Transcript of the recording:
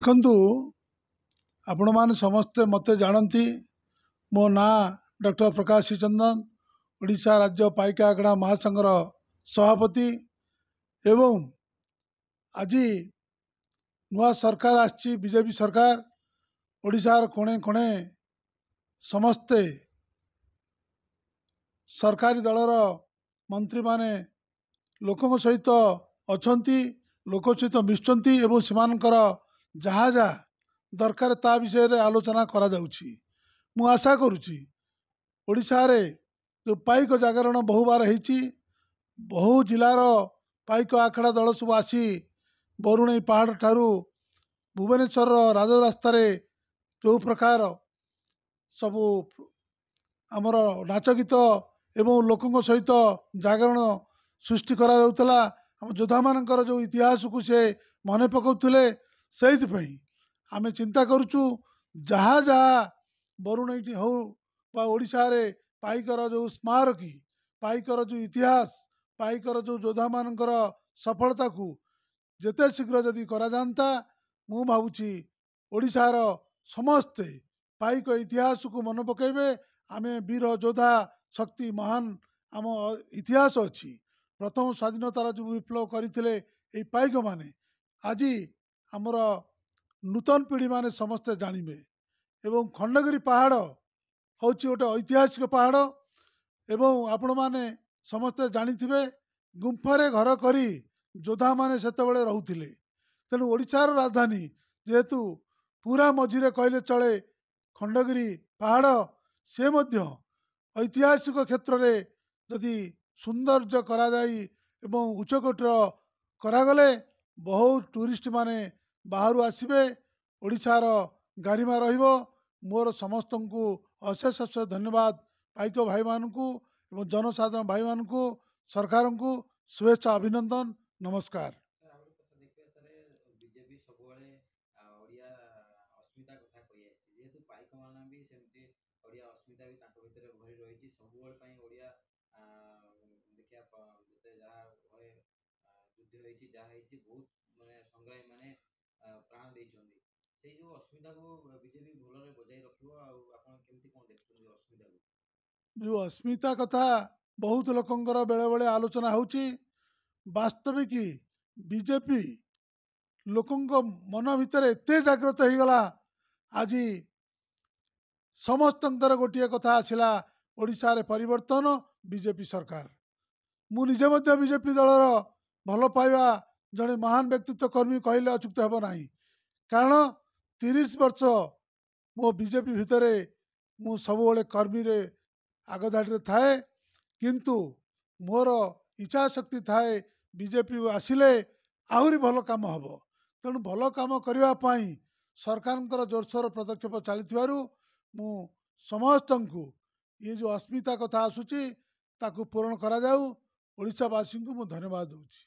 ଦେଖନ୍ତୁ, ଆପଣମାନେ ସମସ୍ତେ ମୋତେ ଜାଣନ୍ତି। ମୋ ନାଁ ଡକ୍ଟର ପ୍ରକାଶ ଚନ୍ଦନ, ଓଡ଼ିଶା ରାଜ୍ୟ ପାଇକ ଆଖଡ଼ା ମହାସଂଘର ସଭାପତି। ଏବଂ ଆଜି ନୂଆ ସରକାର ଆସିଛି, ବିଜେପି ସରକାର। ଓଡ଼ିଶାର କୋଣେ କୋଣେ ସମସ୍ତେ ସରକାରୀ ଦଳର ମନ୍ତ୍ରୀମାନେ ଲୋକଙ୍କ ସହିତ ଅଛନ୍ତି, ଲୋକ ସହିତ ମିଶୁଛନ୍ତି ଏବଂ ସେମାନଙ୍କର ଯାହା ଯାହା ଦରକାର ତା ବିଷୟରେ ଆଲୋଚନା କରାଯାଉଛି। ମୁଁ ଆଶା କରୁଛି ଓଡ଼ିଶାରେ ଯେଉଁ ପାଇକ ଜାଗରଣ ବହୁବାର ହେଇଛି, ବହୁ ଜିଲ୍ଲାର ପାଇକ ଆଖଡ଼ା ଦଳ ସବୁ ଆସି ବରୁଣେଇ ପାହାଡ଼ ଠାରୁ ଭୁବନେଶ୍ୱରର ରାଜରାସ୍ତାରେ ଯେଉଁ ପ୍ରକାର ସବୁ ଆମର ନାଚ ଗୀତ ଏବଂ ଲୋକଙ୍କ ସହିତ ଜାଗରଣ ସୃଷ୍ଟି କରାଯାଉଥିଲା, ଆମ ଯୋଦ୍ଧାମାନଙ୍କର ଯେଉଁ ଇତିହାସକୁ ସେ ମନେ ପକାଉଥିଲେ। ସେଇଥିପାଇଁ ଆମେ ଚିନ୍ତା କରୁଛୁ, ଯାହା ଯାହା ବରୁଣେଇଟି ହେଉ ବା ଓଡ଼ିଶାରେ ପାଇକର ଯେଉଁ ସ୍ମାରକୀ, ପାଇକର ଯେଉଁ ଇତିହାସ, ପାଇକର ଯେଉଁ ଯୋଦ୍ଧାମାନଙ୍କର ସଫଳତାକୁ ଯେତେ ଶୀଘ୍ର ଯଦି କରାଯାଆନ୍ତା, ମୁଁ ଭାବୁଛି ଓଡ଼ିଶାର ସମସ୍ତେ ପାଇକ ଇତିହାସକୁ ମନେ ପକାଇବେ। ଆମେ ବୀର ଯୋଦ୍ଧା ଶକ୍ତି ମହାନ ଆମ ଇତିହାସ ଅଛି। ପ୍ରଥମ ସ୍ୱାଧୀନତାର ଯେଉଁ ବିପ୍ଳବ କରିଥିଲେ ଏଇ ପାଇକମାନେ, ଆଜି ଆମର ନୂତନ ପିଢ଼ିମାନେ ସମସ୍ତେ ଜାଣିବେ। ଏବଂ ଖଣ୍ଡଗିରି ପାହାଡ଼ ହେଉଛି ଗୋଟେ ଐତିହାସିକ ପାହାଡ଼। ଏବଂ ଆପଣମାନେ ସମସ୍ତେ ଜାଣିଥିବେ, ଗୁମ୍ଫାରେ ଘର କରି ଯୋଦ୍ଧାମାନେ ସେତେବେଳେ ରହୁଥିଲେ। ତେଣୁ ଓଡ଼ିଶାର ରାଜଧାନୀ ଯେହେତୁ ପୁରା ମଝିରେ କହିଲେ ଚଳେ ଖଣ୍ଡଗିରି ପାହାଡ଼, ସେ ମଧ୍ୟ ଐତିହାସିକ କ୍ଷେତ୍ରରେ ଯଦି ସୌନ୍ଦର୍ଯ୍ୟ କରାଯାଇ ଏବଂ ଉଚ୍ଚକୋଟୀର କରାଗଲେ ବହୁତ ଟୁରିଷ୍ଟ ମାନେ ବାହାରୁ ଆସିବେ, ଓଡ଼ିଶାର ଗାରିମା ରହିବ। ମୋର ସମସ୍ତଙ୍କୁ ଅଶେଷ ଅଶେଷ ଧନ୍ୟବାଦ, ପାଇକ ଭାଇମାନଙ୍କୁ ଏବଂ ଜନସାଧାରଣ ଭାଇମାନଙ୍କୁ, ସରକାରଙ୍କୁ ଶୁଭେଚ୍ଛା, ଅଭିନନ୍ଦନ, ନମସ୍କାର। ଆଉ ଗୋଟେ କଥା ଦେଖିବା ସାର୍, ବିଜେପି ସବୁବେଳେ ଓଡ଼ିଆ ଅସ୍ମିତା କଥା କହି ଆସିଛି। ଯେହେତୁ ପାଇକମାନେ ବି ସେମିତି ଓଡ଼ିଆ ଅସ୍ମିତା ବି ତାଙ୍କ ଭିତରେ ଭରି ରହିଛି। ସବୁବେଳେ ପାଇଁ ଓଡ଼ିଆ ଦେଖିବା ଯେତେ ଯାହା ଭୟ ଯୁଦ୍ଧ ହେଇଛି, ଯାହା ହେଇଛି, ବହୁତ ମାନେ ସଂଗ୍ରାମୀ ମାନେ ପ୍ରାଣ ଦେଇଛନ୍ତି। ସେଇ ଯେଉଁ ଅସ୍ମିତାକୁ ବିଜେପି ଭଲରେ ବଜାଇ ରଖିବ। ଆଉ ଆପଣ କେମିତି କ'ଣ ଦେଖୁଛନ୍ତି ଅସ୍ମିତାକୁ? ଯେଉଁ ଅସ୍ମିତା କଥା ବହୁତ ଲୋକଙ୍କର ବେଳେବେଳେ ଆଲୋଚନା ହେଉଛି। ବାସ୍ତବିକ ବିଜେପି ଲୋକଙ୍କ ମନ ଭିତରେ ଏତେ ଜାଗ୍ରତ ହେଇଗଲା, ଆଜି ସମସ୍ତଙ୍କର ଗୋଟିଏ କଥା ଆସିଲା, ଓଡ଼ିଶାରେ ପରିବର୍ତ୍ତନ, ବିଜେପି ସରକାର। ମୁଁ ନିଜେ ମଧ୍ୟ ବିଜେପି ଦଳର ଭଲ ପାଇବା ଜଣେ ମହାନ ବ୍ୟକ୍ତିତ୍ୱ କର୍ମୀ କହିଲେ ଅଚୁକ୍ତି ହେବ ନାହିଁ। କାରଣ 30 ବର୍ଷ ମୋ ବିଜେପି ଭିତରେ ମୁଁ ସବୁବେଳେ କର୍ମୀରେ ଆଗଧାଡ଼ିରେ ଥାଏ। କିନ୍ତୁ ମୋର ଇଚ୍ଛା ଶକ୍ତି ଥାଏ ବିଜେପିକୁ ଆସିଲେ ଆହୁରି ଭଲ କାମ ହେବ। ତେଣୁ ଭଲ କାମ କରିବା ପାଇଁ ସରକାରଙ୍କର ଜୋରସୋର ପଦକ୍ଷେପ ଚାଲିଥିବାରୁ ମୁଁ ସମସ୍ତଙ୍କୁ ଏ ଯେଉଁ ଅସ୍ମିତା କଥା ଆସୁଛି ତାକୁ ପୂରଣ କରାଯାଉ, ଓଡ଼ିଶାବାସୀଙ୍କୁ ମୁଁ ଧନ୍ୟବାଦ ଦେଉଛି।